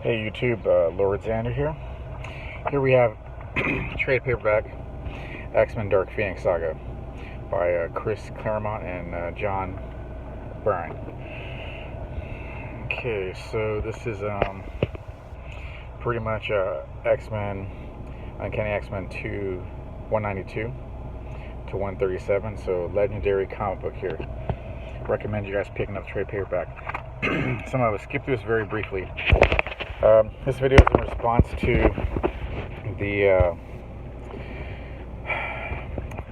Hey YouTube, Lord Xander here. Here we have trade paperback X-Men Dark Phoenix Saga by Chris Claremont and John Byrne. Okay, so this is pretty much X-Men, Uncanny X-Men 192 to 137, so legendary comic book here. Recommend you guys picking up trade paperback. Some of us skip through this very briefly. This video is in response to the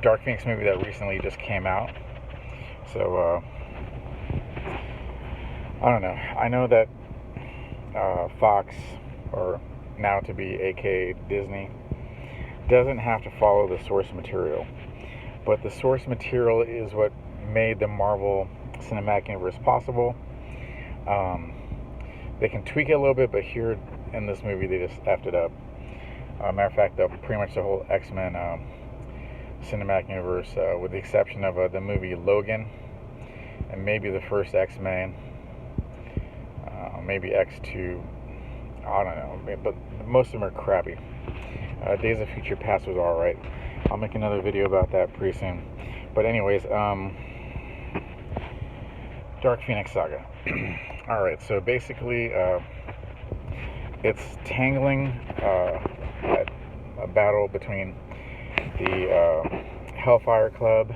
Dark Phoenix movie that recently just came out. So, I don't know. I know that Fox, or now to be aka Disney, doesn't have to follow the source material. But the source material is what made the Marvel Cinematic Universe possible. They can tweak it a little bit, but here in this movie they just effed it up. Matter of fact, pretty much the whole X-Men Cinematic Universe, with the exception of the movie Logan, and maybe the first X-Men, maybe X2, I don't know, but most of them are crappy. Days of Future Past was alright. I'll make another video about that pretty soon. But anyways, Dark Phoenix Saga. Alright, so basically, it's tangling a battle between the Hellfire Club,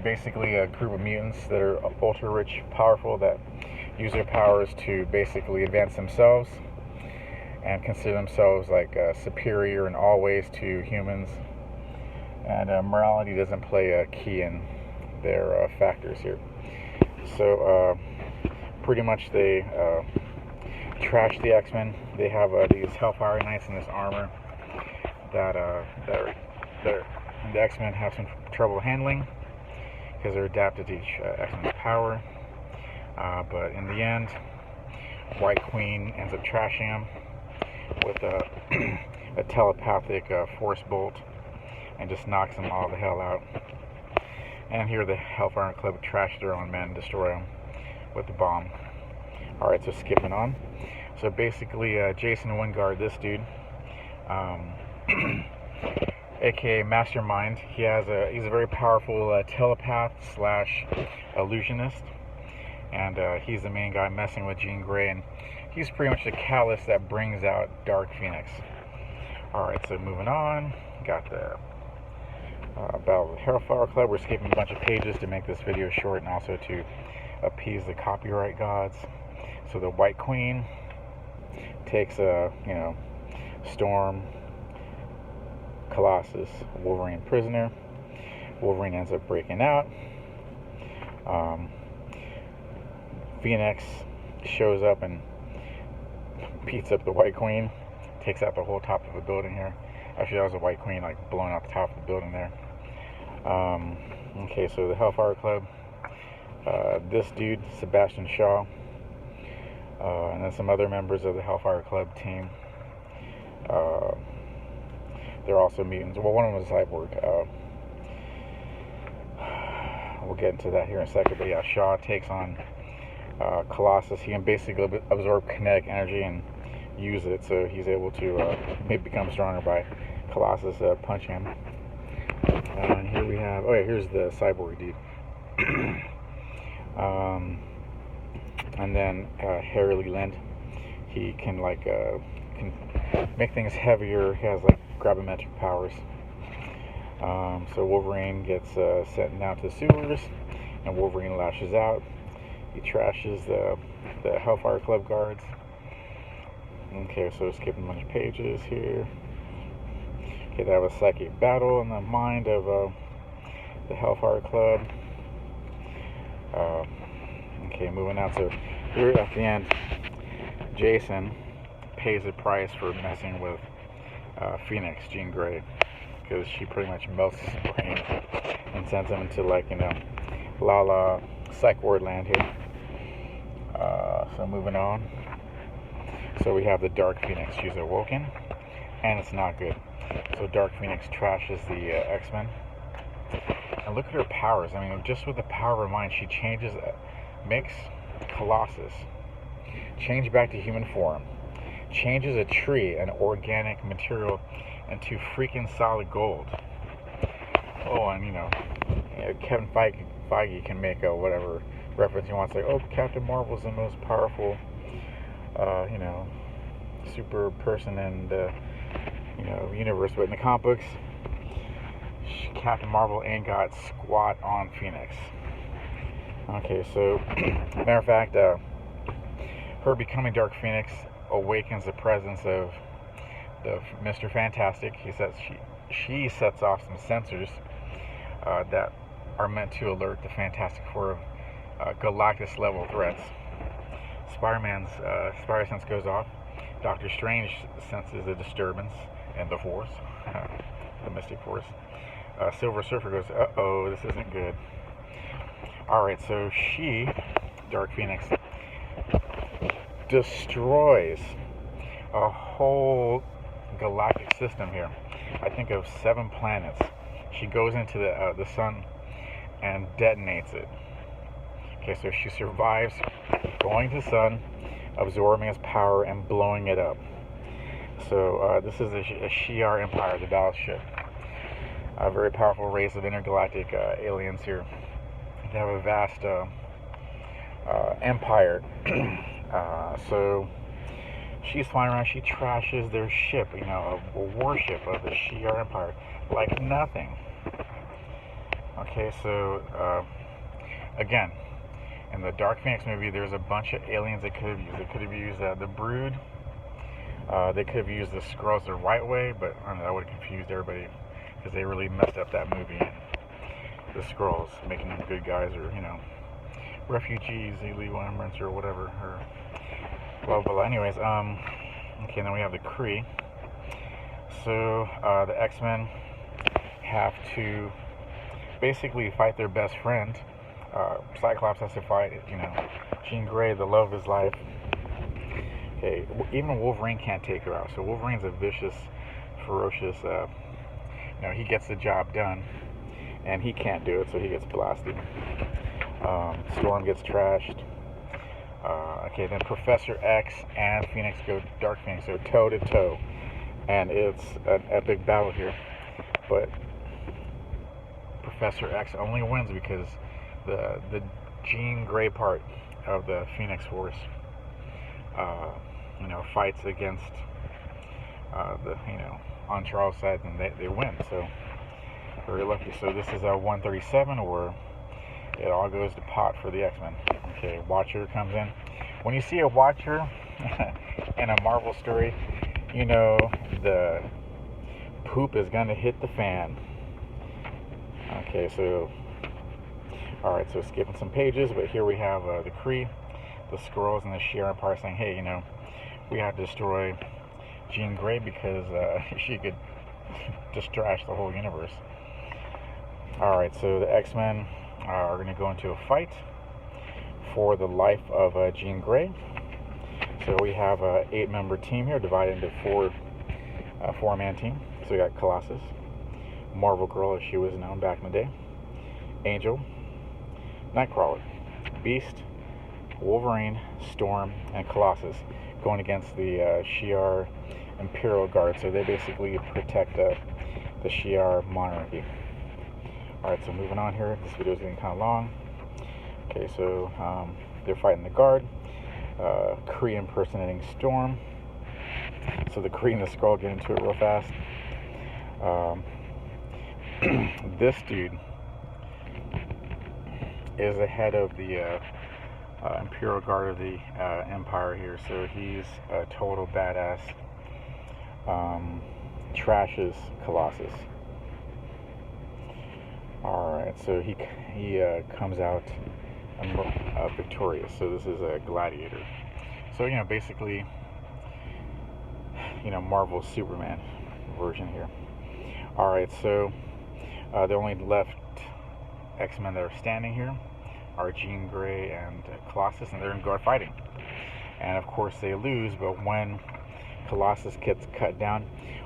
basically a group of mutants that are ultra rich, powerful, that use their powers to basically advance themselves and consider themselves like superior in all ways to humans. And morality doesn't play a key in their factors here. So pretty much they trash the X-Men. They have these Hellfire Knights in this armor that the X-Men have some trouble handling because they're adapted to each X-Men's power. But in the end, White Queen ends up trashing them with a telepathic force bolt and just knocks them all the hell out. And here the Hellfire Club trash their own men, destroy them with the bomb. Alright, so skipping on. So basically, Jason Wingard, this dude, aka Mastermind, he's a very powerful telepath slash illusionist, and he's the main guy messing with Jean Grey, and he's pretty much the catalyst that brings out Dark Phoenix. Alright, so moving on, got the Battle of the Hellfire Club. We're skipping a bunch of pages to make this video short and also to appease the copyright gods. So the White Queen takes Storm, Colossus, Wolverine prisoner. Wolverine ends up breaking out. Phoenix shows up and beats up the White Queen, takes out the whole top of the building here. Actually, that was the White Queen like blowing out the top of the building there. Okay, so the Hellfire Club, this dude, Sebastian Shaw, and then some other members of the Hellfire Club team. They're also mutants. Well, one of them is a cyborg. We'll get into that here in a second. But yeah, Shaw takes on Colossus. He can basically absorb kinetic energy and use it, so he's able to maybe become stronger by Colossus punching him. And here we have, here's the cyborg dude. And then Harry Lind, he can can make things heavier. He has like gravimetric powers. So Wolverine gets sent down to the sewers, and Wolverine lashes out. He trashes the Hellfire Club guards. Okay, so skipping a bunch of pages here. Okay, they have a psychic battle in the mind of the Hellfire Club. Okay, moving on. So here at the end, Jason pays a price for messing with Phoenix, Jean Grey, because she pretty much melts his brain and sends him into la la psych ward land here. So moving on. So we have the Dark Phoenix. She's awoken, and it's not good. So Dark Phoenix trashes the X-Men. And look at her powers. I mean, just with the power of her mind, she changes, makes Colossus change back to human form, changes a tree, an organic material, into freaking solid gold. Oh, and Kevin Feige can make a whatever reference he wants, like, oh, Captain Marvel's the most powerful, super person in the, universe. But in the comic books, Captain Marvel ain't got squat on Phoenix. Okay, so, matter of fact, her becoming Dark Phoenix awakens the presence of the Mr. Fantastic. She sets off some sensors that are meant to alert the Fantastic Four of Galactus level threats. Spider-Man's Spider Sense goes off. Doctor Strange senses a disturbance in the Force, the Mystic Force. Silver Surfer goes, uh-oh, this isn't good. Alright, so she, Dark Phoenix, destroys a whole galactic system here. I think of 7 planets. She goes into the sun and detonates it. Okay, so she survives going to the sun, absorbing its power, and blowing it up. So this is a Shi'ar Empire, the battleship. A very powerful race of intergalactic aliens here. They have a vast empire. So she's flying around. She trashes their ship, a warship of the Shi'ar Empire, like nothing. Okay, so again, in the Dark Phoenix movie, there's a bunch of aliens they could have used. They could have used the Brood. They could have used the Skrulls the right way, but I don't know, that would have confused everybody because they really messed up that movie. The Skrulls, making them good guys, or refugees, illegal immigrants, or whatever, or blah blah blah. Anyways, okay, then we have the Kree. So the X-Men have to basically fight their best friend. Cyclops has to fight, Jean Grey, the love of his life. Okay, even Wolverine can't take her out. So Wolverine's a vicious, ferocious, he gets the job done, and he can't do it, so he gets blasted. Storm gets trashed. Okay, then Professor X and Phoenix go, Dark Phoenix go toe to toe, and it's an epic battle here. But Professor X only wins because the Jean Grey part of the Phoenix Force, fights against on Charles' side, and they win. So very lucky. So this is a 137 where it all goes to pot for the X-Men. Okay, Watcher comes in. When you see a Watcher in a Marvel story, the poop is gonna hit the fan. Okay, so alright, so skipping some pages, but here we have the Kree, the Skrulls, and the Shi'ar Empire saying, hey, we have to destroy Jean Grey because she could just trash the whole universe. Alright, so the X-Men are going to go into a fight for the life of Jean Grey. So we have an 8-member team here divided into 4-man team. So we got Colossus, Marvel Girl as she was known back in the day, Angel, Nightcrawler, Beast, Wolverine, Storm, and Colossus going against the Shi'ar Imperial Guard. So they basically protect the Shi'ar monarchy. Alright, so moving on here. This video is getting kind of long. Okay, so they're fighting the Guard. Kree impersonating Storm. So the Kree and the Skrull get into it real fast. This dude is the head of the Imperial Guard of the Empire here. So he's a total badass. Trashes Colossus. Alright, so he comes out victorious. So this is a gladiator. So, basically, Marvel's Superman version here. Alright, so the only left X-Men that are standing here are Jean Grey and Colossus, and they're going to go fighting. And of course they lose, but when Colossus gets cut down,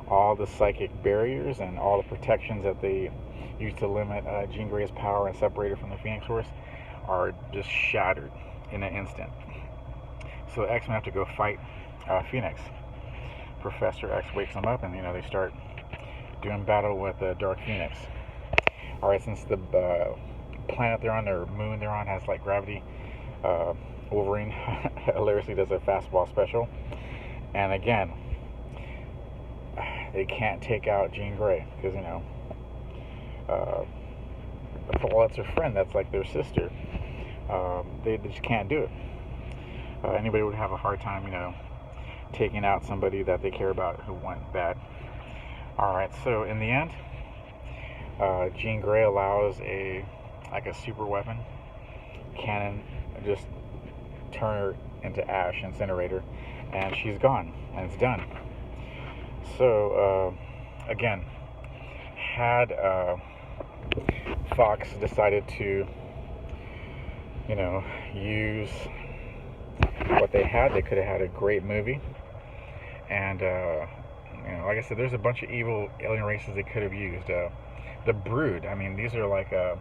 all the psychic barriers and all the protections that they used to limit Jean Grey's power and separate her from the Phoenix Force are just shattered in an instant. So the X-Men have to go fight Phoenix. Professor X wakes them up, and they start doing battle with Dark Phoenix. All right, since the planet they're on, or moon they're on, has like gravity, Wolverine hilariously does a fastball special, and again, they can't take out Jean Grey because well, that's her friend. That's like their sister. They just can't do it. Anybody would have a hard time, taking out somebody that they care about who went bad. All right, so in the end, Jean Grey allows a super weapon cannon just turn her into ash, incinerator, and she's gone, and it's done. So again, had Fox decided to use what they had, they could have had a great movie. And like I said, there's a bunch of evil alien races they could have used. The Brood, I mean, these are like a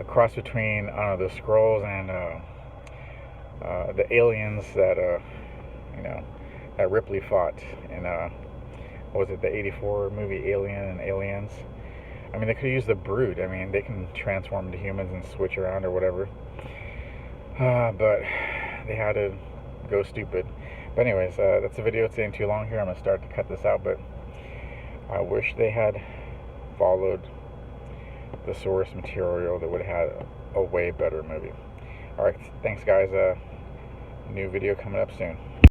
cross between the Skrulls and the aliens that that Ripley fought in what was it, the '84 movie Alien and Aliens. I mean, they could have used the Brood. I mean, they can transform into humans and switch around or whatever. But they had to go stupid. But anyways, that's the video. It's getting too long here. I'm going to start to cut this out, but I wish they had followed the source material. That would have had a way better movie. Alright, thanks guys. New video coming up soon.